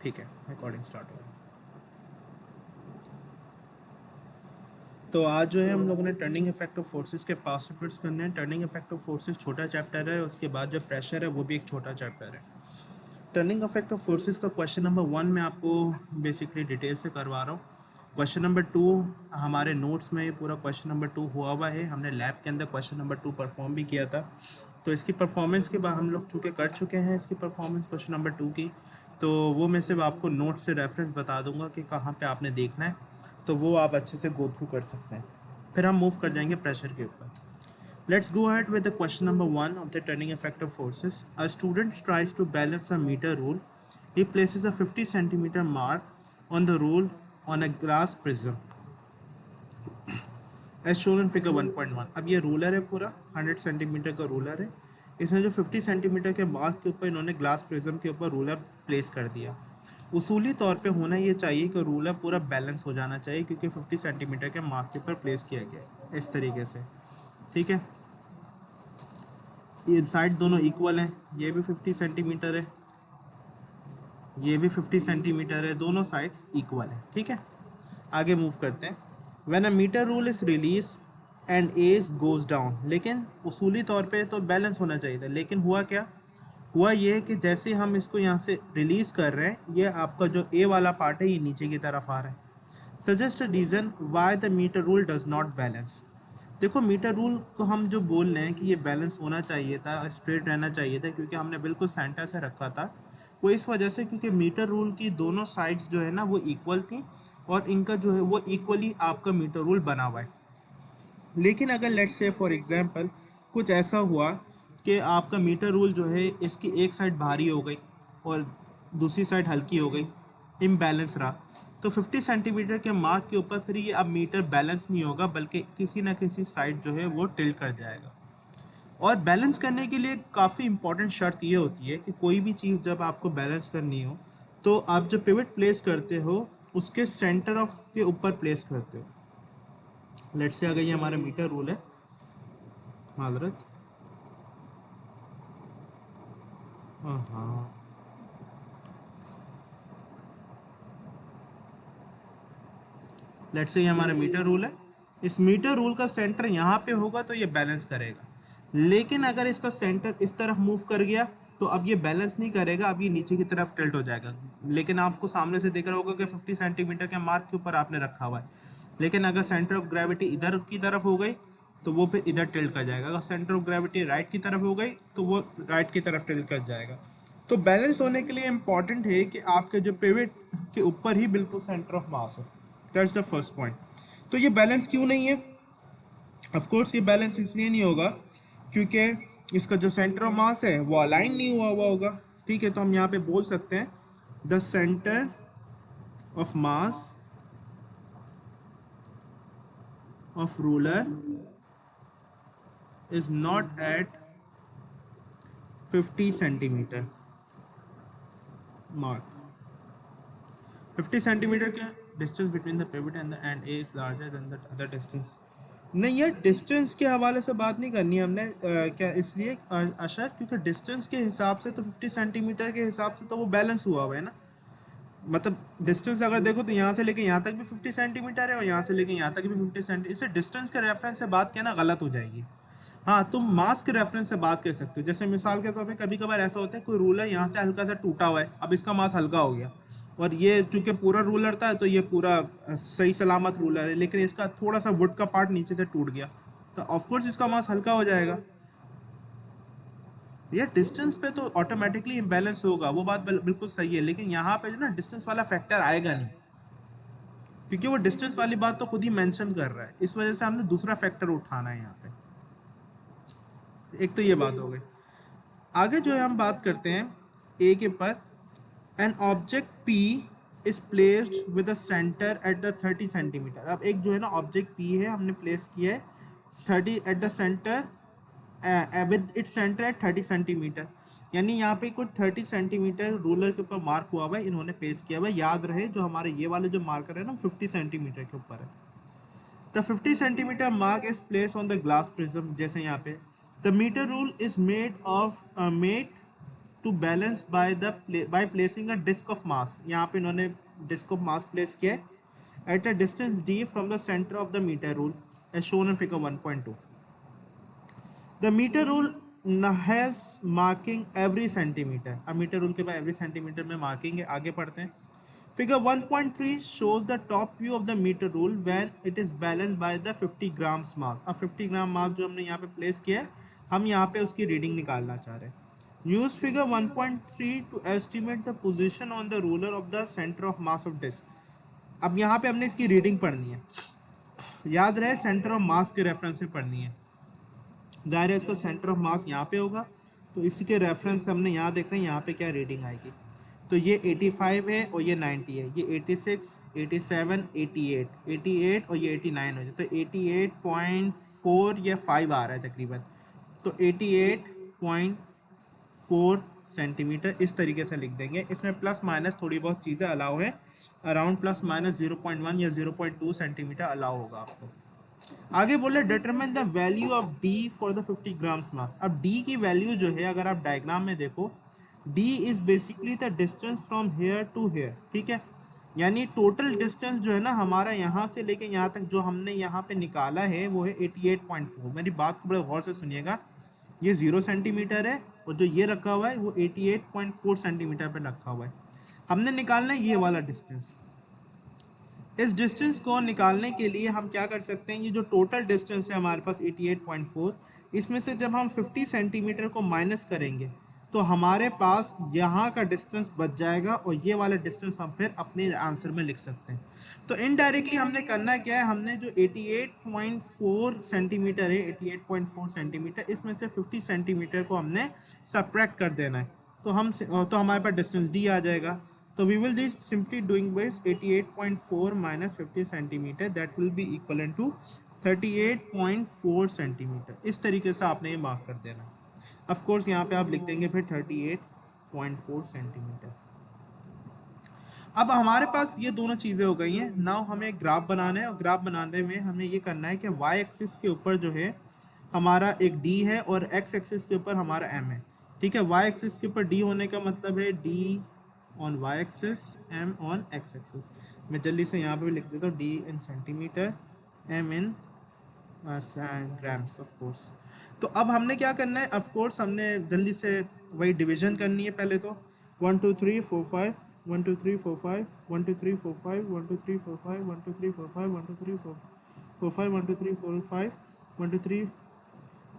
ठीक है, recording start हो गई। तो आज जो है हम लोगों ने टर्निंग इफेक्ट ऑफ फोर्सेस के पास्ट पेपर्स करने हैं। टर्निंग इफेक्ट ऑफ फोर्सेस छोटा चैप्टर है, उसके बाद जो प्रेशर है वो भी एक छोटा चैप्टर है। टर्निंग इफेक्ट ऑफ फोर्सेस का क्वेश्चन नंबर 1 मैं आपको बेसिकली डिटेल से करवा रहा हूँ। क्वेश्चन नंबर 2 हमारे नोट्स में ये पूरा क्वेश्चन नंबर 2 हुआ हुआ है, हमने लैब के अंदर क्वेश्चन नंबर 2 परफॉर्म भी किया था। तो इसकी परफॉर्मेंस के बाद हम लोग चूँकि कर चुके हैं इसकी परफॉर्मेंस क्वेश्चन नंबर 2 की, तो वो मैं सिर्फ आपको नोट से रेफरेंस बता दूंगा कि कहाँ पे आपने देखना है, तो वो आप अच्छे से गो थ्रू कर सकते हैं। फिर हम मूव कर जाएंगे प्रेशर के ऊपर। Let's go ahead with the question number 1 of the turning effect of forces. A student tries to balance a meter rule. He places a 50 centimeter mark on the rule on a glass prism as shown in figure 1.1. अब ये ruler है, पूरा 100 centimetre का ruler है। इसमें जो 50 centimetre के mark के ऊपर इन्होंने ग्लास प्रिज्म के ऊपर रूलर प्लेस कर दिया। उसूली तौर पे होना ये चाहिए कि रूलर पूरा बैलेंस हो जाना चाहिए, क्योंकि 50 सेंटीमीटर के मार्क के ऊपर प्लेस किया गया है इस तरीके से। ठीक है, ये साइड दोनों इक्वल हैं, ये भी 50 सेंटीमीटर है, ये भी 50 सेंटीमीटर है, दोनों साइड्स इक्वल है। ठीक है, आगे मूव करते हैं। When a metre rule is release and edge goes down, लेकिन उसूली तौर पे तो बैलेंस होना चाहिए था, लेकिन हुआ क्या, हुआ ये कि जैसे हम इसको यहाँ से रिलीज कर रहे हैं, ये आपका जो ए वाला पार्ट है ये नीचे की तरफ आ रहा है। Suggest a reason why the metre rule does not balance. देखो, मीटर रूल को हम जो बोल रहे हैं कि ये बैलेंस होना चाहिए था, स्ट्रेट रहना चाहिए था, क्योंकि हमने बिल्कुल सेंटर से रखा था, वो इस वजह से क्योंकि मीटर रूल की दोनों साइड्स जो है ना वो इक्वल थी, और इनका जो है वो इक्वली आपका मीटर रूल बना हुआ है। लेकिन अगर लेट्स से फॉर एग्जांपल कुछ ऐसा हुआ कि आपका मीटर रूल जो है इसकी एक साइड भारी हो गई और दूसरी साइड हल्की हो गई, इम्बैलेंस रहा, तो 50 सेंटीमीटर के मार्क के ऊपर फिर ये अब मीटर बैलेंस नहीं होगा, बल्कि किसी ना किसी साइड जो है वो टिल्ट कर जाएगा। और बैलेंस करने के लिए काफ़ी इंपॉर्टेंट शर्त ये होती है कि कोई भी चीज़ जब आपको बैलेंस करनी हो, तो आप जो पिवट प्लेस करते हो उसके सेंटर ऑफ के ऊपर प्लेस करते हो। लेट्स से अगर ये हमारा मीटर रूल है, माजरत, हाँ, लेट्स से ये हमारा मीटर रूल है, इस मीटर रूल का सेंटर यहाँ पे होगा तो ये बैलेंस करेगा। लेकिन अगर इसका सेंटर इस तरफ मूव कर गया तो अब ये बैलेंस नहीं करेगा, अब ये नीचे की तरफ टिल्ट हो जाएगा। लेकिन आपको सामने से दिख रहा होगा कि 50 सेंटीमीटर के मार्क के ऊपर आपने रखा हुआ है, लेकिन अगर सेंटर ऑफ ग्रेविटी इधर की तरफ हो गई तो वो फिर इधर टिल्ट कर जाएगा। अगर सेंटर ऑफ ग्रेविटी राइट की तरफ हो गई तो वो राइट की तरफ टिल्ट कर जाएगा। तो बैलेंस होने के लिए इम्पॉर्टेंट है कि आपके जो पिवट के ऊपर ही बिल्कुल सेंटर ऑफ मास हो। That's the first point. तो ये बैलेंस क्यों नहीं है? ऑफ कोर्स ये बैलेंस इसलिए नहीं होगा क्योंकि इसका जो सेंटर ऑफ मास है वो अलाइन नहीं हुआ होगा। ठीक है, तो हम यहाँ पे बोल सकते हैं the centre of mass of ruler is not at 50 centimetre mark. 50 centimetre क्या distance between the pivot and the end A is larger than the other distance. नहीं, यार डिस्टेंस के हवाले से बात नहीं करनी है हमने, क्या इसलिए अशर, क्योंकि डिस्टेंस के हिसाब से तो 50 सेंटीमीटर के हिसाब से तो वो बैलेंस हुआ हुआ है ना। मतलब डिस्टेंस अगर देखो तो यहाँ से लेके यहाँ तक भी 50 सेंटीमीटर है और यहाँ से लेके यहाँ तक भी 50 सेंटीमीटर, इससे डिस्टेंस के रेफरेंस से बात करना गलत हो जाएगी। हाँ, तुम मास के रेफरेंस से बात कर सकते हो। जैसे मिसाल के तौर पे कभी कभार ऐसा होता है कोई रूलर यहाँ से हल्का सा टूटा हुआ है, अब इसका मास हल्का हो गया, और ये चूंकि पूरा रूलर था तो ये पूरा सही सलामत रूलर है, लेकिन इसका थोड़ा सा वुड का पार्ट नीचे से टूट गया, तो ऑफकोर्स इसका मास हल्का हो जाएगा। ये डिस्टेंस पे तो ऑटोमेटिकली इम्बैलेंस होगा, वो बात बिल्कुल सही है, लेकिन यहाँ पे जो ना डिस्टेंस वाला फैक्टर आएगा नहीं, क्योंकि वो डिस्टेंस वाली बात तो खुद ही मेंशन कर रहा है, इस वजह से हमने दूसरा फैक्टर उठाना है यहाँ पे। एक तो ये बात हो गई। आगे जो है हम बात करते हैं ए के पर। An object P is placed with a centre at the 30 centimetre. अब एक जो है ना ऑब्जेक्ट पी है, हमने प्लेस किया है 30 at the centre with its centre at 30 centimetre, यानी यहाँ पे कुछ 30 सेंटीमीटर रूलर के ऊपर मार्क हुआ हुआ है, इन्होंने पेश किया हुआ है। याद रहे जो हमारे ये वाले जो मार्कर है ना 50 सेंटीमीटर के ऊपर है। The 50 centimetre mark is place on the glass prism, जैसे यहाँ पे the metre rule is made of made to balance by placing a disc of mass, यहाँ पे इन्होंने डिस्क ऑफ मास प्लेस किया at a distance d from the centre of the metre rule as shown in figure 1.2. The metre rule has marking every centimetre, अब metre rule के बाद every centimetre में marking है। आगे पढ़ते हैं। Figure 1.3 shows the top view of the meter rule when it is balanced by the 50 grams mass. अब 50 ग्राम मास जो हमने यहाँ पे प्लेस किया है, हम यहाँ पे उसकी रीडिंग निकालना चाह रहे हैं। Use figure 1.3 to estimate the position on the ruler of the centre of mass of disc. अब यहाँ पे हमने इसकी रीडिंग पढ़नी है, याद रहे सेंटर ऑफ मास के रेफरेंस से पढ़नी है। ज़ाहिर है इसका सेंटर ऑफ मास यहाँ पे होगा, तो इसी के रेफरेंस से हमने यहाँ देख रहे हैं यहाँ पे क्या रीडिंग आएगी। तो ये 85 है और ये 90 है, ये 86, 87, 88, 88 और ये 89 हो जाए, तो 88.4 या 5 आ रहा है तकरीबन, तो 88.4 सेंटीमीटर इस तरीके से लिख देंगे। इसमें प्लस माइनस थोड़ी बहुत चीज़ें अलाउ है, अराउंड प्लस माइनस 0.1 या 0.2 सेंटीमीटर अलाउ होगा आपको। आगे बोले determine the value of d for the 50 grams मास। अब d की वैल्यू जो है, अगर आप डायग्राम में देखो, d is basically the distance from here to here, ठीक है। यानी टोटल डिस्टेंस जो है ना हमारा यहाँ से लेके यहाँ तक जो हमने यहाँ पे निकाला है वो है 88.4। मेरी बात को बड़े गौर से सुनिएगा, ये 0 सेंटीमीटर है और जो ये रखा हुआ है वो 88.4 सेंटीमीटर पे रखा हुआ है। हमने निकालना है ये वाला डिस्टेंस। इस डिस्टेंस को निकालने के लिए हम क्या कर सकते हैं, ये जो टोटल डिस्टेंस है हमारे पास 88.4, इसमें से जब हम 50 सेंटीमीटर को माइनस करेंगे तो हमारे पास यहाँ का डिस्टेंस बच जाएगा और ये वाला डिस्टेंस हम फिर अपने आंसर में लिख सकते हैं। तो इनडायरेक्टली हमने करना क्या है, हमने जो 88.4 सेंटीमीटर है, 88.4 सेंटीमीटर, इसमें से 50 सेंटीमीटर को हमने सब्ट्रैक्ट कर देना है, तो हमारे पास डिस्टेंस डी आ जाएगा। तो we will just simply doing with 88.4 minus 50 centimeter, that will be equivalent to 38.4 centimetre. इस तरीके से आपने ये मार्क कर देना। ऑफ कोर्स यहाँ पे आप लिख देंगे फिर 38.4 सेंटीमीटर। अब हमारे पास ये दोनों चीज़ें हो गई हैं। नाउ हमें एक ग्राफ बनाना है और ग्राफ बनाने में हमें ये करना है कि वाई एक्सिस के ऊपर जो है हमारा एक डी है और एक्स एक्सिस के ऊपर हमारा एम है, ठीक है। वाई एक्सिस के ऊपर डी होने का मतलब है D on Y axis, M on X axis. मैं जल्दी से यहाँ पे भी लिख देता हूँ, D in centimetre, M in grams of course. तो अब हमने क्या करना है, ऑफ कोर्स हमने जल्दी से वही डिवीजन करनी है। पहले तो 1 2 3 4 5, 1 2 3 4 5, 1 2 3 4 5, 1 2 3 4 5, 1 2 3 4 5, 1 2 3 4 5, 1 2 3 4 5, 1 2 3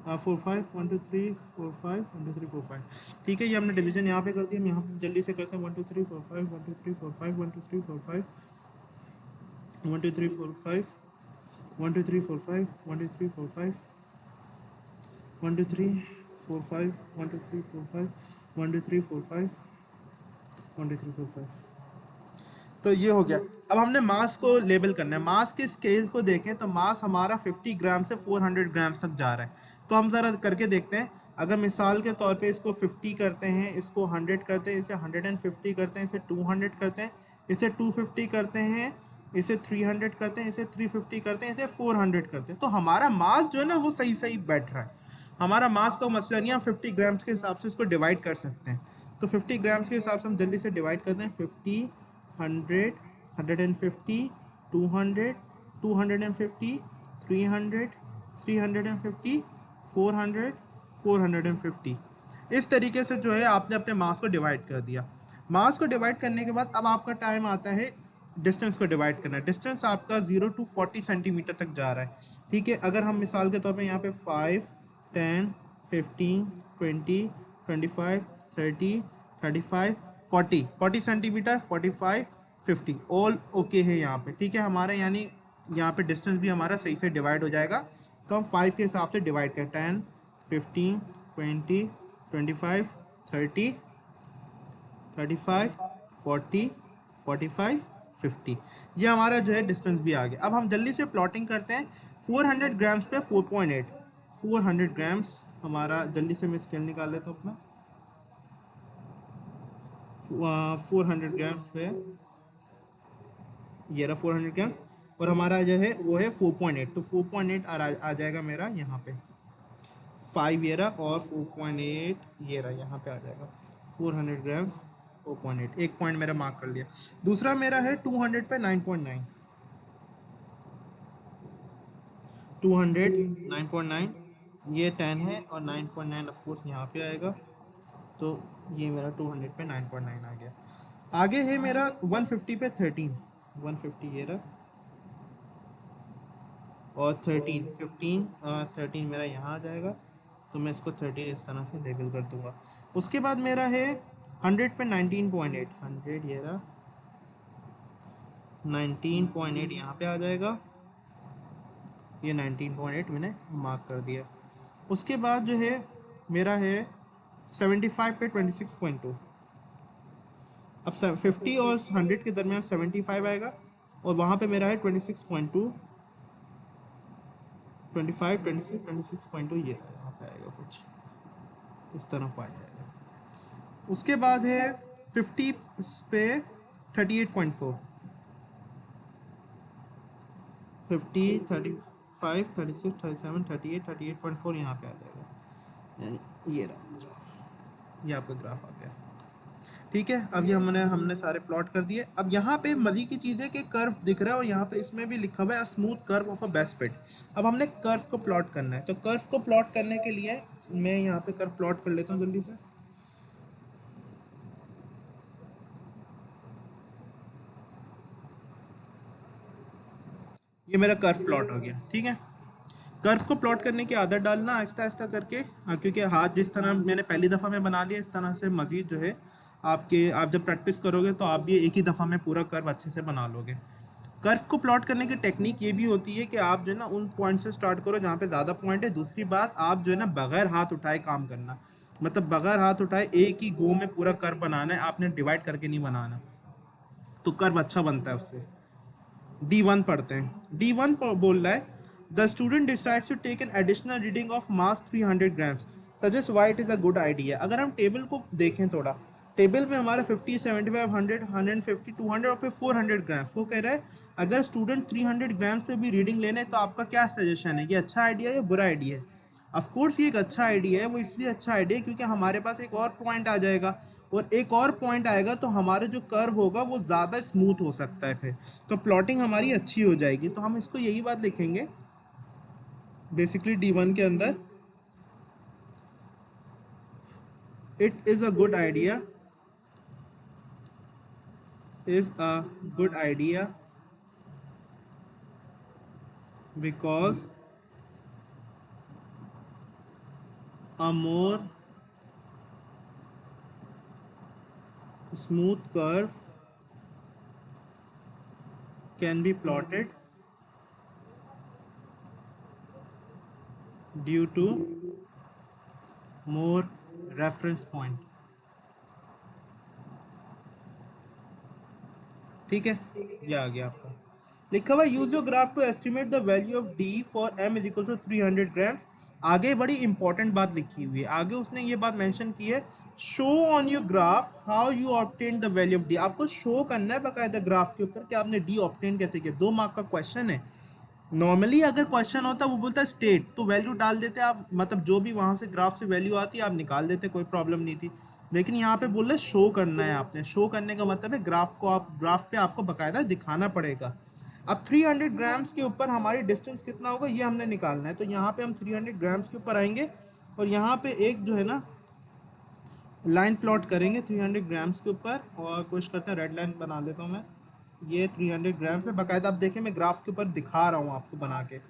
4 5, 1 2 3 4 5, 1 2 3 4 5, ठीक है। ये हमने डिवीजन यहाँ पे कर दिया। हम यहाँ पे जल्दी से करते हैं 1 2 3 4 5, 1 2 3 4 5, 1 2 3 4 5, 1 2 3 4 5, 1 2 3 4 5, 1 2 3 4 5, 1 2 3 4 5, 1 2 3 4 5, 1 2 3 4 5, 1 2 3 4 5। तो ये हो गया। अब हमने मास को लेबल करना है। मास के स्केल को देखें तो मास हमारा 50 ग्राम से 400 ग्राम तक जा रहा है। तो हम ज़रा करके देखते हैं। अगर मिसाल के तौर पे इसको 50 करते हैं, इसको 100 करते हैं, इसे 150 करते हैं, इसे 200 करते हैं, इसे 250 करते हैं, इसे 300 करते हैं, इसे 350 करते हैं, इसे 400 करते हैं, तो हमारा मास जो है ना वो सही सही बैठ रहा है। हमारा मास का मसला नहीं, हम 50 ग्राम्स के हिसाब से इसको डिवाइड कर सकते हैं। तो 50 ग्राम्स के हिसाब से हम जल्दी से डिवाइड करते हैं। 50, 100, 150, 200, 250, 300, 350, 400, 450। इस तरीके से जो है आपने अपने मास को डिवाइड कर दिया। मास को डिवाइड करने के बाद अब आपका टाइम आता है डिस्टेंस को डिवाइड करना है। डिस्टेंस आपका 0 to 40 सेंटीमीटर तक जा रहा है, ठीक है। अगर हम मिसाल के तौर पे यहाँ पे 5, 10, 15, 20, 25, 30, 35, 40 सेंटीमीटर, 45, 50 ऑल ओके है यहाँ पे, ठीक है हमारा। यानी यहाँ पे डिस्टेंस भी हमारा सही से डिवाइड हो जाएगा। तो हम 5 के हिसाब से डिवाइड करें, 10, 15, 20, 25, 30, 35, 40, 45, 50। ये हमारा जो है डिस्टेंस भी आ गया। अब हम जल्दी से प्लॉटिंग करते हैं। 400 ग्राम्स पे 4.8, 400 ग्राम्स हमारा, जल्दी से मैं स्केल निकाल लेता हूँ अपना। 400 ग्राम्स पे ये रहा 400 ग्राम और हमारा जो है वो है 4.8। तो 4.8 आ जाएगा मेरा यहाँ पे, 5 ये रहा और 4.8 ये रहा यहाँ पे आ जाएगा। 400 ग्राम 4.8, एक पॉइंट मेरा मार्क कर लिया। दूसरा मेरा है 200 पे 9.9, 200 9.9, ये 10 है और 9.9 ऑफ कोर्स यहाँ पे आएगा, तो ये मेरा 200 पे 9.9 आ गया। आगे है मेरा 150 पे 13, 150 ये रहा, और 13 15 13 मेरा यहाँ आ जाएगा, तो मैं इसको 13 इस तरह से लेबल कर दूंगा। उसके बाद मेरा है 100 पे 19.8, 100 ये रहा, 19.8 यहाँ पे आ जाएगा, ये 19.8 मैंने मार्क कर दिया। उसके बाद जो है मेरा है 75 पे 26.2, अब 50 और 100 के दरमियान 75 आएगा, और वहाँ पे मेरा है 26.2, 25 26 26.2, ये यहाँ पे आएगा कुछ इस तरह को आ जाएगा। उसके बाद है 50 पे 38.4, 50 35 36 37 38 38.4 यहाँ पे आ जाएगा, यानी ये रहा ग्राफ, ये आपका ग्राफ आ गया। ठीक है, अब ये हमने सारे प्लॉट कर दिए। अब यहाँ पे मज़े की चीज़ है कि कर्व दिख रहा है, और यहाँ पे इसमें भी लिखा हुआ है smooth curve of a best fit. अब हमने कर्व को प्लॉट करना है, तो कर्व को प्लॉट करने के लिए मैं यहाँ पे कर्व प्लॉट कर लेता हूँ जल्दी से। ये मेरा कर्व प्लॉट हो गया। ठीक है, कर्व को प्लॉट करने की आदत डालना आहिस्ता आहिस्ता करके, क्योंकि हाथ जिस तरह मैंने पहली दफ़ा में बना लिया, इस तरह से मज़ीद जो है आप जब प्रैक्टिस करोगे तो आप भी एक ही दफ़ा में पूरा कर्व अच्छे से बना लोगे। कर्व को प्लॉट करने की टेक्निक ये भी होती है कि आप जो है ना उन पॉइंट से स्टार्ट करो जहाँ पे ज़्यादा पॉइंट है। दूसरी बात, आप जो है ना बगैर हाथ उठाए काम करना, मतलब बगैर हाथ उठाए एक ही गो में पूरा कर्व बनाना है, आपने डिवाइड करके नहीं बनाना, तो कर्व अच्छा बनता है उससे। D1 पढ़ते हैं। D1 बोल रहा है the student decides to take an additional reading of mass 300 grams, suggest why it is a good idea. अगर हम टेबल को देखें थोड़ा, टेबल में हमारा 50 75 100 150 200 और फिर 400 ग्राम्स, वो कह रहा है अगर स्टूडेंट 300 ग्राम्स पे भी रीडिंग लेने तो आपका क्या सजेशन है, ये अच्छा आइडिया है या बुरा आइडिया है। ऑफ कोर्स ये एक अच्छा आइडिया है, वो इसलिए अच्छा आइडिया है क्योंकि हमारे पास एक और पॉइंट आ जाएगा, और एक और पॉइंट आएगा तो हमारा जो कर्व होगा वो ज़्यादा स्मूथ हो सकता है, फिर तो प्लॉटिंग हमारी अच्छी हो जाएगी। तो हम इसको यही बात लिखेंगे बेसिकली D1 के अंदर, it is a good idea, is a good idea because a more smooth curve can be plotted due to more reference point. ठीक है, ये आ गया आपका। लिखा हुआ use your graph to estimate the value of D for M is equal to 300 grams. आगे बड़ी इंपॉर्टेंट बात लिखी हुई है, आगे उसने ये बात मेंशन की है, show on your graph how you obtain the value of D. आपको शो करना है बाकायदा ग्राफ के ऊपर कि आपने डी ऑब्टेन कैसे किया। 2 मार्क का क्वेश्चन है। नॉर्मली अगर क्वेश्चन होता वो बोलता है स्टेट, तो वैल्यू डाल देते आप, मतलब जो भी वहां से ग्राफ से वैल्यू आती है आप निकाल देते, कोई प्रॉब्लम नहीं थी। लेकिन यहाँ पे बोल रहे शो करना है आपने। शो करने का मतलब है ग्राफ को आप ग्राफ पे आपको बकायदा दिखाना पड़ेगा। अब 300 ग्राम्स के ऊपर हमारी डिस्टेंस कितना होगा ये हमने निकालना है, तो यहाँ पे हम 300 ग्राम्स के ऊपर आएंगे और यहाँ पे एक जो है ना लाइन प्लॉट करेंगे 300 ग्राम्स के ऊपर, और कोशिश करते हैं रेड लाइन बना लेता हूँ मैं। ये 300 ग्राम्स है, बाकायदा आप देखें मैं ग्राफ के ऊपर दिखा रहा हूँ आपको बना के।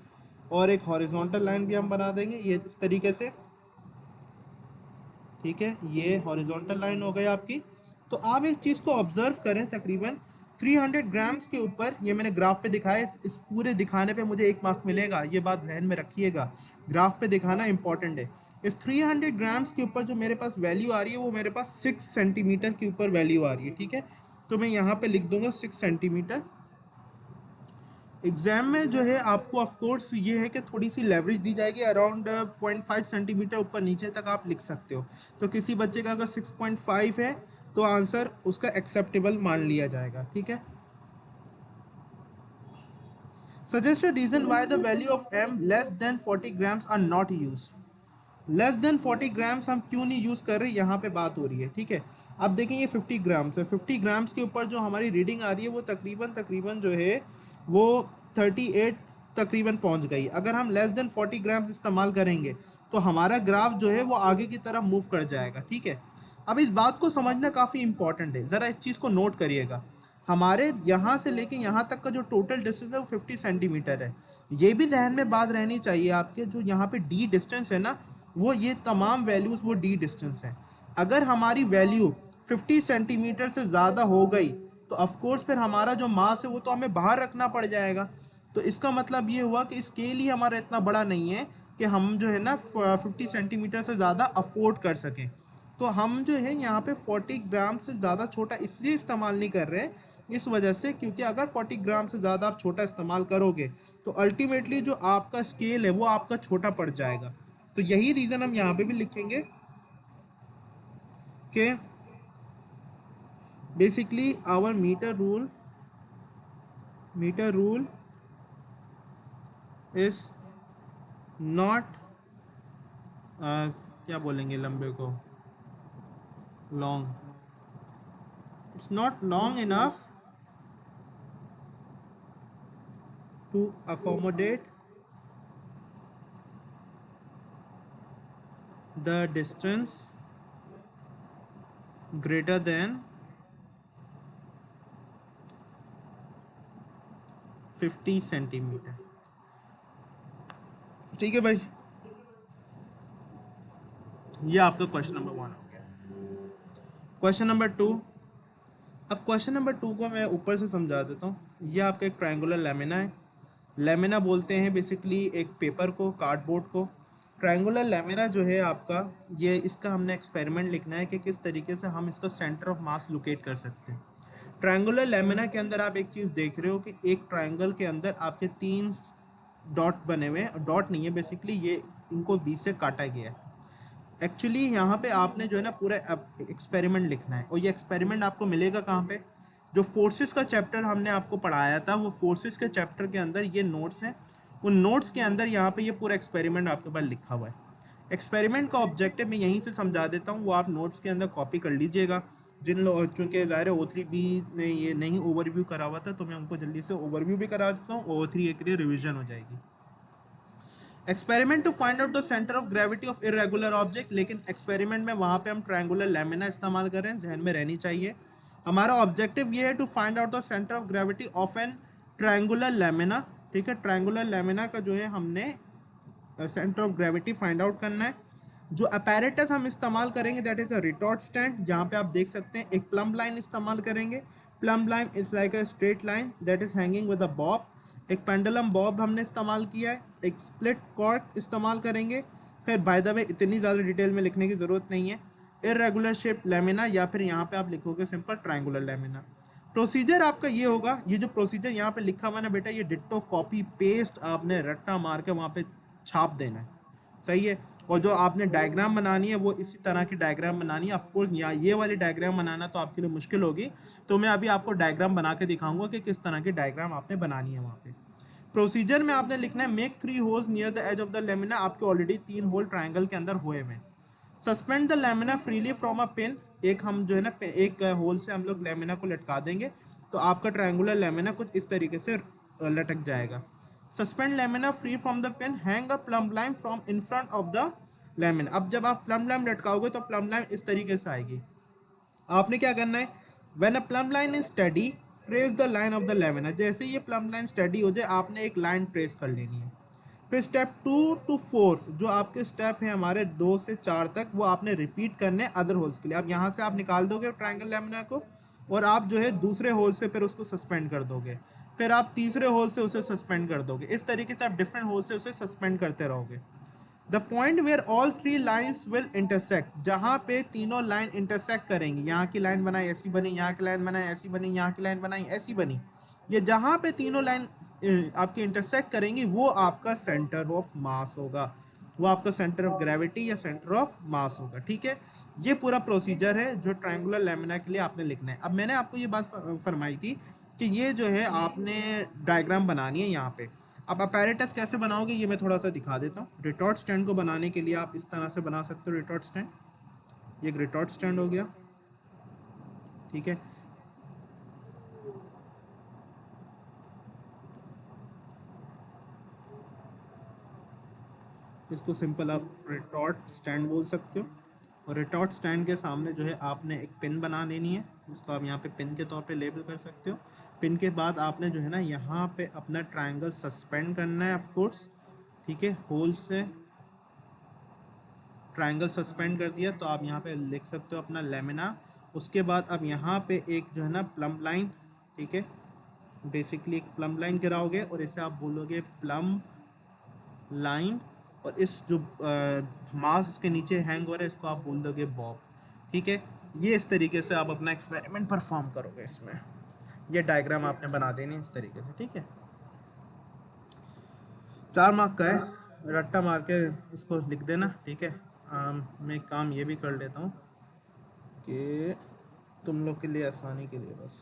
और एक हॉरिजॉन्टल लाइन भी हम बना देंगे ये इस तरीके से। ठीक है, ये हॉरिजॉन्टल लाइन हो गई आपकी। तो आप एक चीज़ को ऑब्जर्व करें, तकरीबन 300 ग्राम्स के ऊपर ये मैंने ग्राफ पे दिखाया, इस पूरे दिखाने पे मुझे 1 मार्क मिलेगा, ये बात ध्यान में रखिएगा। ग्राफ पे दिखाना इंपॉर्टेंट है। इस 300 ग्राम्स के ऊपर जो मेरे पास वैल्यू आ रही है वो मेरे पास 6 सेंटीमीटर के ऊपर वैल्यू आ रही है। ठीक है, तो मैं यहाँ पे लिख दूंगा 6 सेंटीमीटर। एग्जाम में जो है आपको ऑफ कोर्स ये है कि थोड़ी सी लेवरेज दी जाएगी, अराउंड 0.5 सेंटीमीटर ऊपर नीचे तक आप लिख सकते हो। तो किसी बच्चे का अगर 6.5 है तो आंसर उसका एक्सेप्टेबल मान लिया जाएगा। ठीक है, suggest a reason why the value of m less than 40 grams are not use. Less than 40 grams हम क्यों नहीं यूज़ कर रहे, यहाँ पे बात हो रही है, ठीक है। अब देखें ये 50 ग्राम्स है, 50 ग्राम्स के ऊपर जो हमारी रीडिंग आ रही है वो तकरीबन जो है वो 38 तकरीबन पहुंच गई। अगर हम लेस देन 40 ग्राम्स इस्तेमाल करेंगे तो हमारा ग्राफ जो है वो आगे की तरफ मूव कर जाएगा, ठीक है। अब इस बात को समझना काफ़ी इंपॉर्टेंट है, ज़रा इस चीज़ को नोट करिएगा। हमारे यहाँ से लेके यहाँ तक का जो टोटल डिस्टेंस है वो 50 सेंटीमीटर है। ये भी जहन में बात रहनी चाहिए आपके, जो यहाँ पे डी डिस्टेंस है ना, वो ये तमाम वैल्यूज़ वो डी डिस्टेंस हैं। अगर हमारी वैल्यू 50 सेंटीमीटर से ज़्यादा हो गई तो ऑफकोर्स फिर हमारा जो मास है वो तो हमें बाहर रखना पड़ जाएगा। तो इसका मतलब ये हुआ कि स्केल ही हमारा इतना बड़ा नहीं है कि हम जो है ना 50 सेंटीमीटर से ज़्यादा अफोर्ड कर सकें। तो हम जो है यहाँ पे 40 ग्राम से ज़्यादा छोटा इसलिए इस्तेमाल नहीं कर रहे इस वजह से, क्योंकि अगर 40 ग्राम से ज़्यादा आप छोटा इस्तेमाल करोगे तो अल्टीमेटली जो आपका स्केल है वो आपका छोटा पड़ जाएगा। तो यही रीज़न हम यहाँ पे भी लिखेंगे कि basically our metre rule is not, क्या बोलेंगे लंबे को, long, it's not long enough to accommodate the distance greater than 50 centimetre. ठीक है भाई, ये आपका क्वेश्चन नंबर 1 हो गया। क्वेश्चन नंबर 2, अब क्वेश्चन नंबर 2 को मैं ऊपर से समझा देता हूँ। ये आपका एक ट्रायंगुलर लेमिना है। लेमिना बोलते हैं बेसिकली एक पेपर को, कार्डबोर्ड को। ट्रायंगुलर लेमिना जो है आपका, ये इसका हमने एक्सपेरिमेंट लिखना है कि किस तरीके से हम इसका सेंटर ऑफ मास लोकेट कर सकते हैं। ट्रायंगुलर लेमिना के अंदर आप एक चीज़ देख रहे हो कि एक ट्रायंगल के अंदर आपके 3 डॉट बने हुए हैं। डॉट नहीं है बेसिकली, ये इनको बीच से काटा गया है। एक्चुअली यहाँ पे आपने जो है ना पूरा एक्सपेरिमेंट लिखना है, और ये एक्सपेरिमेंट आपको मिलेगा कहाँ पे, जो फोर्सेस का चैप्टर हमने आपको पढ़ाया था वो फोर्सेस के चैप्टर के अंदर ये नोट्स हैं। उन नोट्स के अंदर यहाँ पे ये पूरा एक्सपेरिमेंट आपके पास लिखा हुआ है। एक्सपेरिमेंट का ऑब्जेक्टिव मैं यहीं से समझा देता हूँ, वो आप नोट्स के अंदर कॉपी कर लीजिएगा। जिन लोग, चूँकि ज़ाहिर O3B ने ये नहीं ओवरव्यू करा हुआ था तो मैं उनको जल्दी से ओवरव्यू भी करा देता हूँ, O3A के लिए रिविजन हो जाएगी। Experiment to find out the centre of gravity of irregular object, लेकिन एक्सपेरिमेंट में वहाँ पे हम ट्रायंगुलर लेमिना इस्तेमाल कर रहे हैं, जहन में रहनी चाहिए। हमारा ऑब्जेक्टिव ये है to find out the centre of gravity of an triangular lamina, ठीक है। ट्रायंगुलर लेमिना का जो है हमने centre of gravity find out करना है। जो अपैरेटस हम इस्तेमाल करेंगे that is a retort stand, जहाँ पे आप देख सकते हैं एक प्लम लाइन इस्तेमाल करेंगे। Plum line is like a straight line that is hanging with a Bob. एक पेंडुलम बॉब हमने इस्तेमाल किया है। एक स्प्लिट कॉर्क इस्तेमाल करेंगे। खैर बाय द वे इतनी ज़्यादा डिटेल में लिखने की ज़रूरत नहीं है। इरेगुलर शेप लेमिना, या फिर यहाँ पे आप लिखोगे सिंपल ट्रायंगुलर लेमिना। प्रोसीजर आपका ये होगा, ये जो प्रोसीजर यहाँ पे लिखा हुआ ना बेटा, ये डिट्टो कॉपी पेस्ट आपने रट्टा मार के वहाँ पे छाप देना है, सही है। और जो आपने डायग्राम बनानी है वो इसी तरह की डायग्राम बनानी है। ऑफकोर्स यहाँ ये वाली डायग्राम बनाना तो आपके लिए मुश्किल होगी, तो मैं अभी आपको डायग्राम बना के दिखाऊंगा कि किस तरह की डायग्राम आपने बनानी है वहाँ पे। प्रोसीजर में आपने लिखना है make 3 holes near the edge of the lamina. आपके ऑलरेडी 3 होल ट्राइंगल के अंदर हुए हैं। Suspend the lamina freely from a pin, एक हम जो है ना एक होल से हम लोग लेमिना को लटका देंगे तो आपका ट्रायंगुलर लेमिना कुछ इस तरीके से लटक जाएगा। Suspend lamina free from the pin, hang a plum line from in front of the lamina. अब जब आप प्लम लाइन लटकाओगे तो प्लम लाइन इस तरीके से आएगी। आपने क्या करना है, when a plum line is study trace the line of the lamina. जैसे ये प्लम लाइन स्टडी हो जाए आपने एक लाइन ट्रेस कर लेनी है। फिर स्टेप 2 to 4 जो आपके स्टेप हैं हमारे 2 से 4 तक, वो आपने रिपीट करने अदर होल्स के लिए। अब यहाँ से आप निकाल दोगे ट्रायंगल लेमिना को और आप जो है दूसरे होल से फिर उसको सस्पेंड कर दोगे, फिर आप तीसरे होल से उसे सस्पेंड कर दोगे। इस तरीके से आप डिफरेंट होल से उसे सस्पेंड करते रहोगे। The point where all 3 lines will intersect, जहाँ पे तीनों लाइन इंटरसेक्ट करेंगी, यहाँ की लाइन बनाई ऐसी बनी, यहाँ की लाइन बनाई ऐसी बनी, यहाँ की लाइन बनाई ऐसी बनी, ये जहाँ पे तीनों लाइन आपके इंटरसेक्ट करेंगी वो आपका सेंटर ऑफ मास होगा, वो आपका सेंटर ऑफ ग्रेविटी या सेंटर ऑफ मास होगा, ठीक है। ये पूरा प्रोसीजर है जो ट्रायंगुलर लेमिना के लिए आपने लिखना है। अब मैंने आपको ये बात फरमाई थी कि ये जो है आपने डायग्राम बनानी है यहाँ पे। अब अपैरेटस कैसे बनाओगे ये मैं थोड़ा सा दिखा देता हूँ। रिटॉर्ट स्टैंड को बनाने के लिए आप इस तरह से बना सकते हो रिटॉर्ट स्टैंड। ये एक रिटॉर्ट स्टैंड हो गया, ठीक है। इसको सिंपल आप रिटॉर्ट स्टैंड बोल सकते हो। और रिटॉर्ट स्टैंड के सामने जो है आपने एक पिन बना लेनी है, इसको आप यहाँ पे पिन के तौर पे लेबल कर सकते हो। पिन के बाद आपने जो है ना यहाँ पे अपना ट्रायंगल सस्पेंड करना है ऑफ कोर्स, ठीक है। होल से ट्रायंगल सस्पेंड कर दिया तो आप यहाँ पे लिख सकते हो अपना लेमिना। उसके बाद अब यहाँ पे एक जो है ना प्लम लाइन, ठीक है, बेसिकली एक प्लम लाइन गिराओगे और इसे आप बोलोगे प्लम लाइन। और इस जो मास इसके नीचे हैंग हो रहा है इसको आप बोल दोगे बॉब, ठीक है। ये इस तरीके से आप अपना एक्सपेरिमेंट परफॉर्म करोगे इसमें। ये डायग्राम आपने बना देनी इस तरीके से, ठीक है। 4 मार्क का है, रट्टा मार के इसको लिख देना, ठीक है। मैं एक काम ये भी कर लेता हूँ कि तुम लोग के लिए आसानी के लिए बस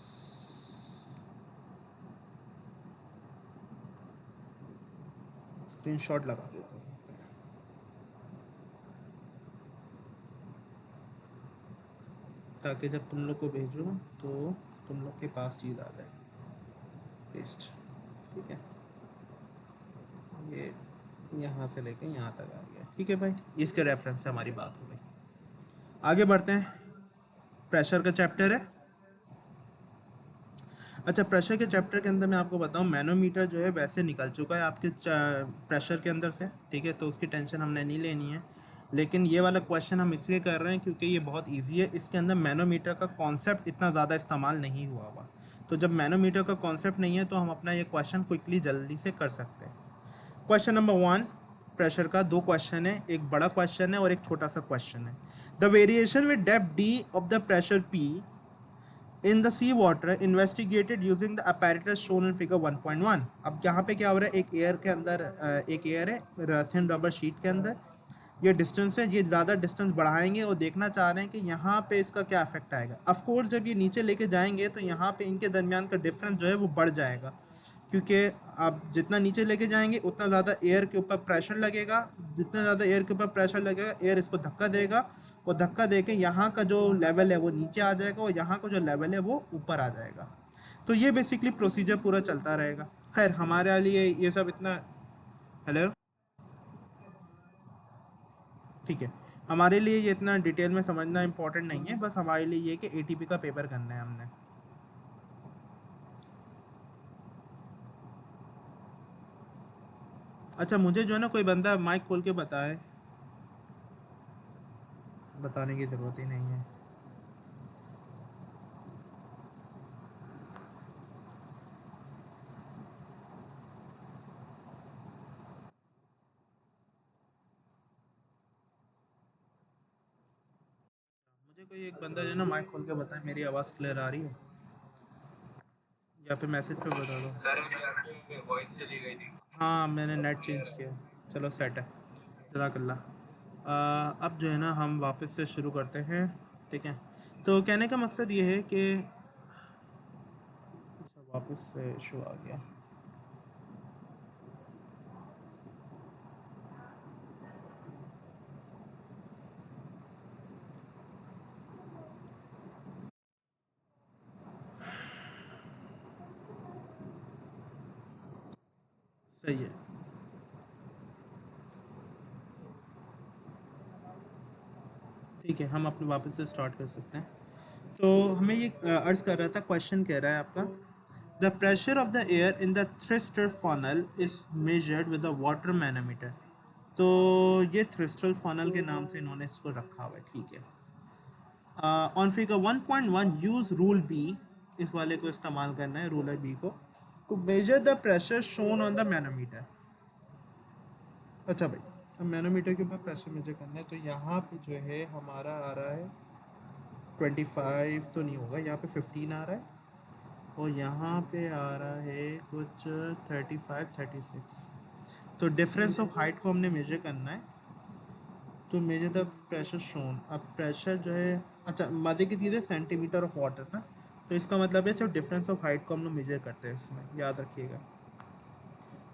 स्क्रीनशॉट लगा देता हूँ ताकि जब तुम लोग को भेजो तो तुम लोग के पास चीज़ आ जाए। पेस्ट, ठीक है। ये यहाँ से लेके यहाँ तक आ गया, ठीक है भाई। इसके रेफरेंस से हमारी बात हो गई। आगे बढ़ते हैं, प्रेशर का चैप्टर है। अच्छा, प्रेशर के चैप्टर के अंदर मैं आपको बताऊं, मैनोमीटर जो है वैसे निकल चुका है आपके प्रेशर के अंदर से, ठीक है, तो उसकी टेंशन हमने नहीं लेनी है। लेकिन ये वाला क्वेश्चन हम इसलिए कर रहे हैं क्योंकि ये बहुत इजी है, इसके अंदर मैनोमीटर का कॉन्सेप्ट इतना ज़्यादा इस्तेमाल नहीं हुआ हुआ। तो जब मैनोमीटर का कॉन्सेप्ट नहीं है तो हम अपना ये क्वेश्चन क्विकली जल्दी से कर सकते हैं। क्वेश्चन नंबर 1, प्रेशर का 2 क्वेश्चन है, एक बड़ा क्वेश्चन है और एक छोटा सा क्वेश्चन है। The variation with depth d of the pressure p in the sea water investigated using the apparatus shown in figure 1.1। अब यहाँ पे क्या हो रहा है, एक एयर के अंदर एक एयर है थिन रबर शीट के अंदर, ये डिस्टेंस है, ये ज़्यादा डिस्टेंस बढ़ाएंगे और देखना चाह रहे हैं कि यहाँ पे इसका क्या इफेक्ट आएगा। ऑफ कोर्स जब ये नीचे लेके जाएंगे तो यहाँ पे इनके दरमियान का डिफरेंस जो है वो बढ़ जाएगा, क्योंकि आप जितना नीचे लेके जाएंगे उतना ज़्यादा एयर के ऊपर प्रेशर लगेगा, जितना ज़्यादा एयर के ऊपर प्रेशर लगेगा एयर इसको धक्का देगा, और धक्का दे के यहाँ का जो लेवल है वो नीचे आ जाएगा और यहाँ का जो लेवल है वो ऊपर आ जाएगा। तो ये बेसिकली प्रोसीजर पूरा चलता रहेगा। खैर हमारे लिए ये सब इतना, हेलो, ठीक है, हमारे लिए ये इतना डिटेल में समझना इंपॉर्टेंट नहीं है, बस हमारे लिए ये कि एटीपी का पेपर करना है हमने। अच्छा, मुझे जो है ना कोई बंदा माइक खोल के बताए, बताने की ज़रूरत ही नहीं है। मुझे कोई एक बंदा जो है ना माइक खोल के बताए मेरी आवाज़ क्लियर आ रही है, या फिर मैसेज पे बता दो। सर मेरी वॉइस चली गई थी। हाँ मैंने नेट चेंज किया, चलो सेट है, जज़ाकल्लाह। अब जो है ना हम वापस से शुरू करते हैं, ठीक है। तो कहने का मकसद ये है कि अच्छा वापस से इशू आ गया, सही है, ठीक है, हम अपने वापस से स्टार्ट कर सकते हैं। तो हमें ये अर्ज कर रहा था, क्वेश्चन कह रहा है आपका, the pressure of the air in the थ्रिस्टर funnel is measured with the water manometer. तो ये थ्रिस्टल फनल के नाम से इन्होंने इसको रखा हुआ है, ठीक है। On figure 1.1 use rule b, इस वाले को इस्तेमाल करना है, रूलर बी को, to measure the pressure shown on the manometer. अच्छा भाई, अब मैनोमीटर के ऊपर प्रेशर मेजर करना है, तो यहाँ पे जो है हमारा आ रहा है 25 तो नहीं होगा, यहाँ पे 15 आ रहा है, और यहाँ पे आ रहा है कुछ 35 36। तो डिफरेंस ऑफ हाइट को हमने मेजर करना है, तो मेजर द प्रेशर शोन। अब प्रेशर जो है, अच्छा मजे की चीज़ है सेंटीमीटर ऑफ वाटर ना, तो इसका मतलब है सिर्फ डिफरेंस ऑफ हाइट को हम लोग मेजर करते हैं इसमें, याद रखिएगा।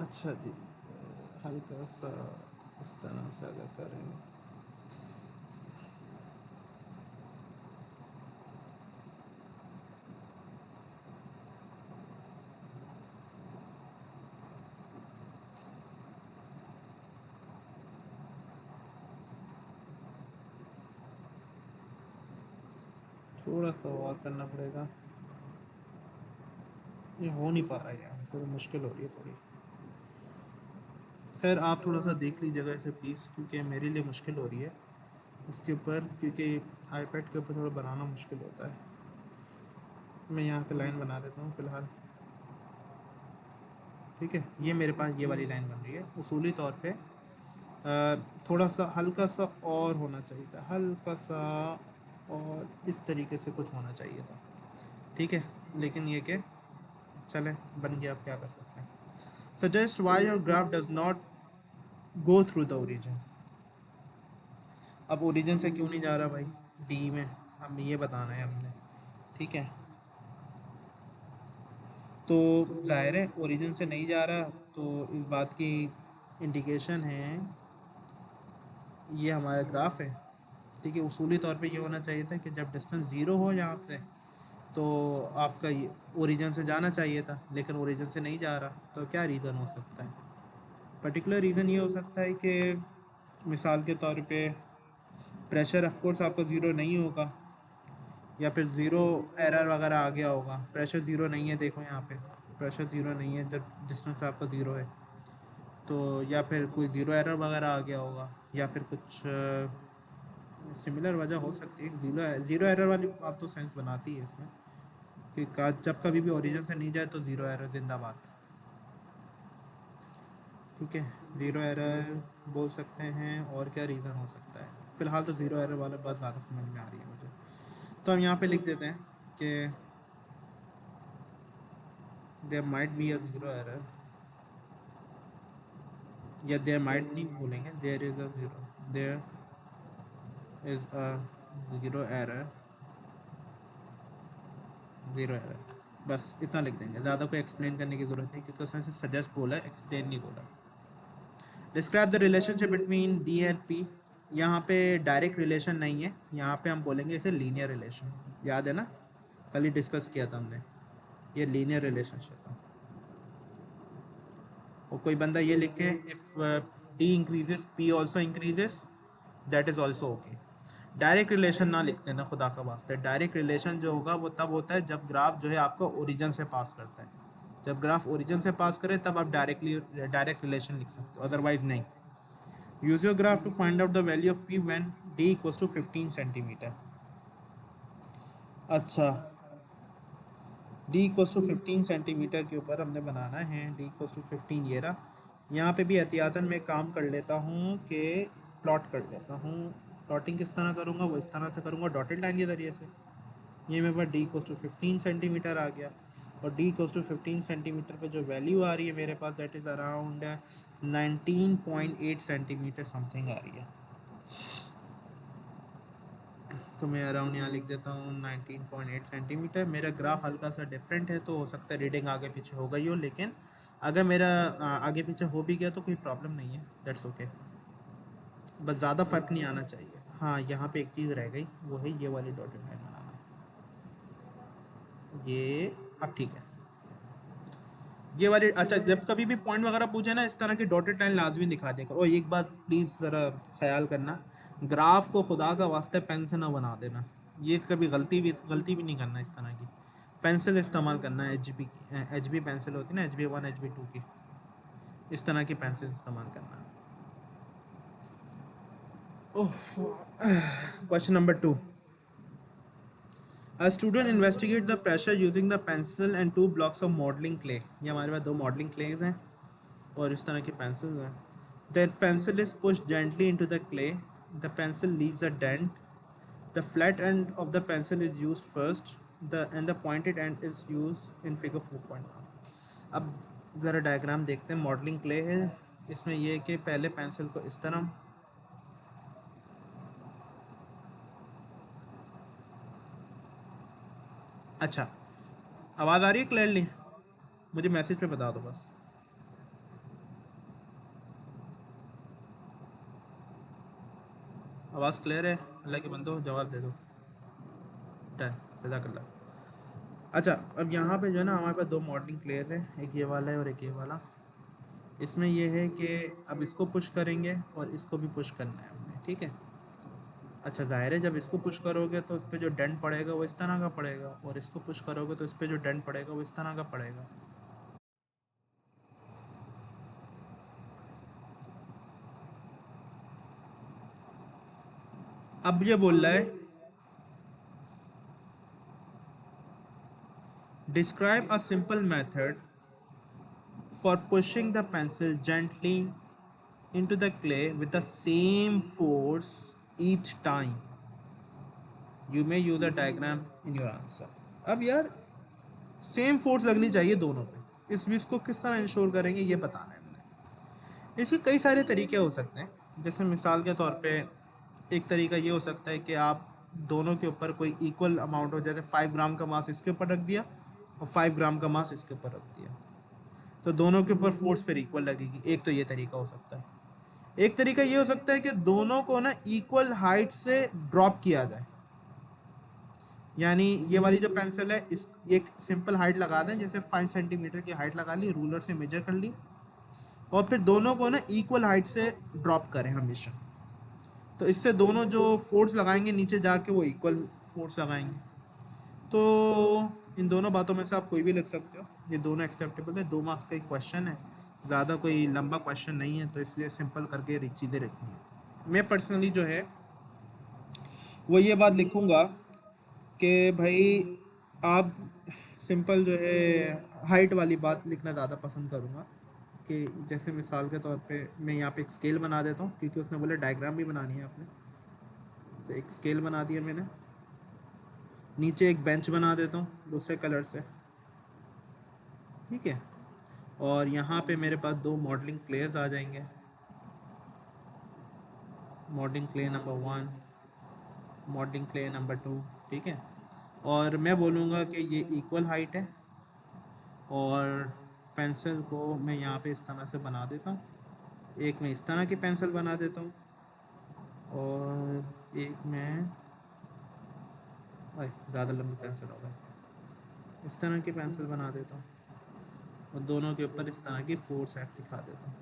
अच्छा जी, हल्का सा इस तरह से अगर करें, थोड़ा सा और करना पड़ेगा, ये हो नहीं पा रहा है यार, थोड़ी मुश्किल हो रही है थोड़ी। खैर आप थोड़ा सा देख लीजिएगा इसे प्लीज़, क्योंकि मेरे लिए मुश्किल हो रही है इसके ऊपर, क्योंकि आईपैड के ऊपर थोड़ा बनाना मुश्किल होता है। मैं यहाँ से लाइन बना देता हूँ फ़िलहाल, ठीक है। ये मेरे पास ये वाली लाइन बन रही है। उसूली तौर पे थोड़ा सा हल्का सा और होना चाहिए था, हल्का सा और इस तरीके से कुछ होना चाहिए था, ठीक है। लेकिन ये कि चले, बन गया, अब क्या कर सकते हैं। Suggest why your graph does not go through the origin. अब ओरिजिन से क्यों नहीं जा रहा भाई डी में, हमें ये बताना है हमने, ठीक है। तो ज़ाहिर है ओरिजिन से नहीं जा रहा, तो इस बात की इंडिकेशन है ये हमारा ग्राफ है, ठीक है। उसूली तौर पे ये होना चाहिए था कि जब डिस्टेंस ज़ीरो हो यहाँ पे, तो आपका ये ओरिजिन से जाना चाहिए था, लेकिन ओरिजिन से नहीं जा रहा। तो क्या रीज़न हो सकता है? पर्टिकुलर रीज़न ये हो सकता है कि मिसाल के तौर पे प्रेशर ऑफ कोर्स आपका ज़ीरो नहीं होगा, या फिर ज़ीरो एरर वगैरह आ गया होगा। प्रेशर ज़ीरो नहीं है, देखो यहाँ पे प्रेशर ज़ीरो नहीं है जब डिस्टेंस आपका ज़ीरो है, तो या फिर कोई ज़ीरो एरर वगैरह आ गया होगा, या फिर कुछ सिमिलर वजह हो सकती है। ज़ीरो एरर वाली बात तो सेंस बनाती है इसमें कि जब कभी भी ओरिजिन से नहीं जाए तो ज़ीरो एरर जिंदाबाद, ठीक है। ज़ीरो एरर बोल सकते हैं। और क्या रीज़न हो सकता है? फ़िलहाल तो ज़ीरो एरर वाला बात ज़्यादा समझ में आ रही है मुझे, तो हम यहाँ पे लिख देते हैं कि there might be a zero error, या देयर माइट नहीं बोलेंगे, there is a zero, there is a zero error, zero error, बस इतना लिख देंगे। ज़्यादा कोई एक्सप्लेन करने की ज़रूरत नहीं, क्योंकि उसने सिर्फ सजेस्ट बोला है, एक्सप्लेन नहीं बोला। Describe the relationship between D and P. यहाँ पे डायरेक्ट रिलेशन नहीं है, यहाँ पे हम बोलेंगे इसे लीनियर रिलेशन। याद है ना, कल ही डिस्कस किया था हमने, ये लीनियर रिलेशनशिप है। और कोई बंदा ये लिखे if D increases P also increases, that is also okay. Direct relation ना लिखते ना खुदा का वास्ते। डायरेक्ट रिलेशन जो होगा वो तब होता है जब ग्राफ जो है आपको ओरिजिन से पास करता है। जब ग्राफ ओरिजिन से पास करे तब आप डायरेक्ट रिलेशन लिख सकते हो, अदरवाइज नहीं। Use your graph to find out the value of p when d equals to 15 centimetre. अच्छा, डी इक्वल्स टू 15 सेंटीमीटर के ऊपर हमने बनाना है। डी इक्वल्स टू 15 ये रहा। यहाँ पे भी एहतियातन मैं काम कर लेता हूँ कि प्लॉट कर लेता हूँ। प्लॉटिंग किस तरह करूँगा, वो इस तरह से करूँगा डॉटेड लाइन के ज़रिए से। ये मेरे पास डी इक्वल्स टू 15 सेंटीमीटर आ गया, और डी इक्वल्स टू 15 सेंटीमीटर पे जो वैल्यू आ रही है मेरे पास, that is around 19.8 centimetre something आ रही है। तो मैं अराउंड यहाँ लिख देता हूँ 19.8 सेंटीमीटर। मेरा ग्राफ हल्का सा डिफरेंट है, तो हो सकता है रीडिंग आगे पीछे हो गई हो, लेकिन अगर मेरा आगे पीछे हो भी गया तो कोई प्रॉब्लम नहीं है, दैट्स ओके। बस ज़्यादा फ़र्क नहीं आना चाहिए। हाँ, यहाँ पे एक चीज़ रह गई, वो है ये वाली डॉटेड लाइन बनाना। ये अब ठीक है, ये वाली। अच्छा, जब कभी भी पॉइंट वगैरह पूछे ना, इस तरह की डॉटेड लाइन लाजमी दिखा देगा। और एक बात प्लीज़ ज़रा ख्याल करना, ग्राफ को खुदा का वास्ते पेन से ना बना देना। ये कभी गलती भी नहीं करना इस तरह की। पेंसिल इस्तेमाल करना है, एच बी पेंसिल होती है ना, HB1 HB2 की, इस तरह की पेंसिल इस्तेमाल करना है। Question number 2। A student investigate the pressure using the pencil and two blocks of modeling clay। ये हमारे पास दो मॉडलिंग क्लेज हैं और इस तरह की पेंसिल्स हैं। The pencil is pushed gently into the clay. The pencil leaves a dent. The flat end of the pencil is used first. The pointed end is used in figure 4.1। अब ज़रा diagram देखते हैं। Modelling clay है, इसमें यह है कि पहले पेंसिल को इस तरह, अच्छा आवाज़ आ रही है क्लियरली? मुझे मैसेज पे बता दो बस। आवाज़ क्लियर है? अल्लाह के बंदो जवाब दे दो। डन, जज़ाकल्लाह। अच्छा, अब यहाँ पे जो है ना हमारे पास दो मॉडलिंग प्लेयर्स हैं, एक ये वाला है और एक ये वाला। इसमें ये है कि अब इसको पुश करेंगे और इसको भी पुश करना है हमने, ठीक है। अच्छा, ज़ाहिर है जब इसको पुश करोगे तो इस पर जो डेंट पड़ेगा वो इस तरह का पड़ेगा, और इसको पुश करोगे तो इस पर जो डेंट पड़ेगा वो इस तरह का पड़ेगा। अब ये बोल रहा है describe a simple method for pushing the pencil gently into the clay with the same force each time. You may use a diagram in your answer. अब यार सेम फोर्स लगनी चाहिए दोनों पे, इस विस को किस तरह इंश्योर करेंगे ये बताना है हमने। इसके कई सारे तरीके हो सकते हैं, जैसे मिसाल के तौर पे एक तरीका ये हो सकता है कि आप दोनों के ऊपर कोई इक्वल अमाउंट हो, जैसे 5 ग्राम का मास इसके ऊपर रख दिया और 5 ग्राम का मास इसके ऊपर रख दिया, तो दोनों के ऊपर फोर्स फिर इक्वल लगेगी। एक तो ये तरीका हो सकता है। एक तरीका ये हो सकता है कि दोनों को ना इक्वल हाइट से ड्रॉप किया जाए, यानी ये वाली जो पेंसिल है इस एक सिंपल हाइट लगा दें, जैसे 5 सेंटीमीटर की हाइट लगा ली, रूलर से मेजर कर ली, और फिर दोनों को ना इक्वल हाइट से ड्रॉप करें हमेशा। तो इससे दोनों जो फोर्स लगाएंगे नीचे जाके वो इक्वल फोर्स लगाएंगे। तो इन दोनों बातों में से आप कोई भी लिख सकते हो, ये दोनों एक्सेप्टेबल है। 2 मार्क्स का एक क्वेश्चन है, ज़्यादा कोई लंबा क्वेश्चन नहीं है, तो इसलिए सिंपल करके चीज़ें रखनी है। मैं पर्सनली जो है वो ये बात लिखूँगा कि भाई आप सिंपल जो है हाइट वाली बात लिखना ज़्यादा पसंद करूँगा, कि जैसे मिसाल के तौर पे मैं यहाँ पे एक स्केल बना देता हूँ, क्योंकि उसने बोला डायग्राम भी बनानी है आपने, तो एक स्केल बना दिया मैंने। नीचे एक बेंच बना देता हूँ दूसरे कलर से, ठीक है। और यहाँ पे मेरे पास 2 मॉडलिंग क्लेयर्स आ जाएंगे, modelling clay number 1, modelling clay number 2, ठीक है। और मैं बोलूँगा कि ये इक्वल हाइट है, और पेंसिल को मैं यहाँ पे इस तरह से बना देता हूँ। एक मैं इस तरह की पेंसिल बना देता हूँ, और एक मैं ज़्यादा लंबी पेंसिल हो गई, इस तरह की पेंसिल बना देता हूँ, और दोनों के ऊपर इस तरह की फोर्स एफ दिखा देता हूँ।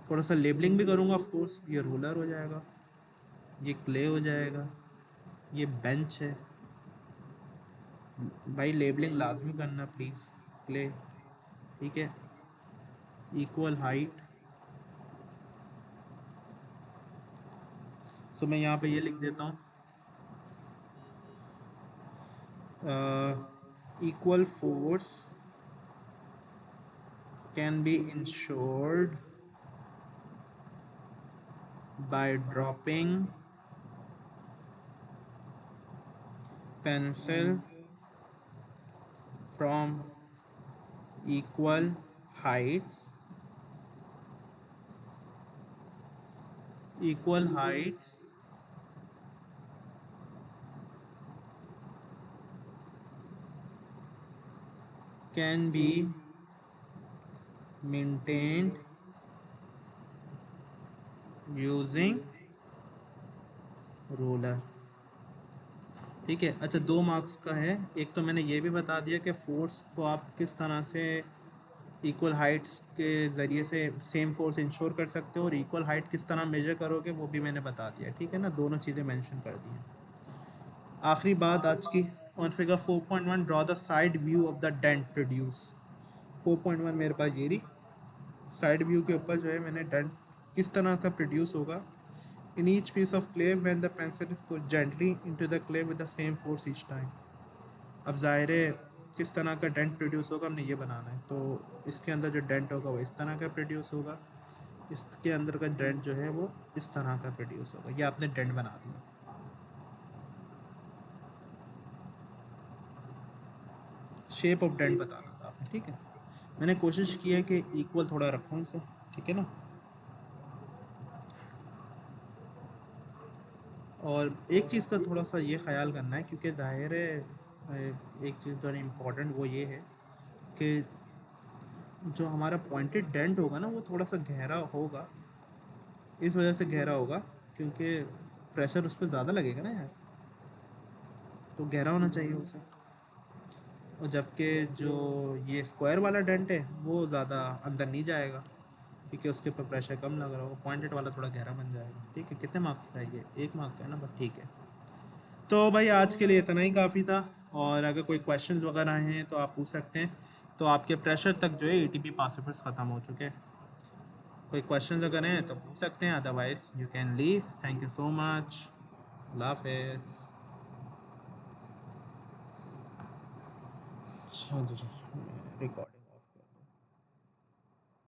थोड़ा सा लेबलिंग भी करूँगा ऑफ कोर्स। ये रूलर हो जाएगा, ये क्ले हो जाएगा, ये बेंच है। भाई लेबलिंग लाजमी करना प्लीज़। क्ले, ठीक है, इक्वल हाइट। तो मैं यहाँ पे ये लिख देता हूँ, equal force can be ensured by dropping pencil from equal heights can be maintained using ruler, ठीक है। अच्छा, 2 मार्क्स का है। एक तो मैंने ये भी बता दिया कि फोर्स को आप किस तरह से इक्वल हाइट्स के ज़रिए से सेम फोर्स इंश्योर कर सकते हो, और इक्वल हाइट किस तरह मेजर करोगे वो भी मैंने बता दिया, ठीक है ना। दोनों चीज़ें मेंशन कर दी हैं। आखिरी बात आज की, on figure 4.1 draw the side view of the dent produce. 4.1 मेरे पास ये रही, साइड व्यू के ऊपर जो है मैंने डेंट किस तरह का प्रोड्यूस होगा। In each piece of clay when the pencil is put gently into the clay with the same force each time. अब ज़ाहिर है किस तरह का डेंट प्रोड्यूस होगा हमने ये बनाना है, तो इसके अंदर जो डेंट होगा वो इस तरह का प्रोड्यूस होगा, इसके अंदर का डेंट जो है वो इस तरह का प्रोड्यूस होगा। ये आपने डेंट बना दिया। शेप ऑफ डेंट बताना था आपने, ठीक है। मैंने कोशिश की है कि इक्वल थोड़ा रखूँ इसे, ठीक है ना। और एक चीज़ का थोड़ा सा ये ख्याल करना है, क्योंकि ज़ाहिर है एक चीज़ जो इम्पोर्टेंट वो ये है कि जो हमारा पॉइंटेड डेंट होगा ना वो थोड़ा सा गहरा होगा। इस वजह से गहरा होगा क्योंकि प्रेशर उस पर ज़्यादा लगेगा ना यार, तो गहरा होना चाहिए उसे। और जबकि जो ये स्क्वायर वाला डेंट है वो ज़्यादा अंदर नहीं जाएगा, क्योंकि उसके ऊपर प्रेशर कम लग रहा होगा, पॉइंटेड वाला थोड़ा गहरा बन जाएगा। ठीक है, कितने मार्क्स का है ये? 1 मार्क का है ना, बस ठीक है। तो भाई आज के लिए इतना ही काफ़ी था, और अगर कोई क्वेश्चंस वगैरह हैं तो आप पूछ सकते हैं। तो आपके प्रेशर तक जो है एटीपी पास पेपर्स ख़त्म हो चुके हैं। कोई क्वेश्चंस अगर हैं तो पूछ सकते हैं, otherwise you can leave. Thank you so much. अल्लाह हाफिज़। अच्छा, रिकॉर्डिंग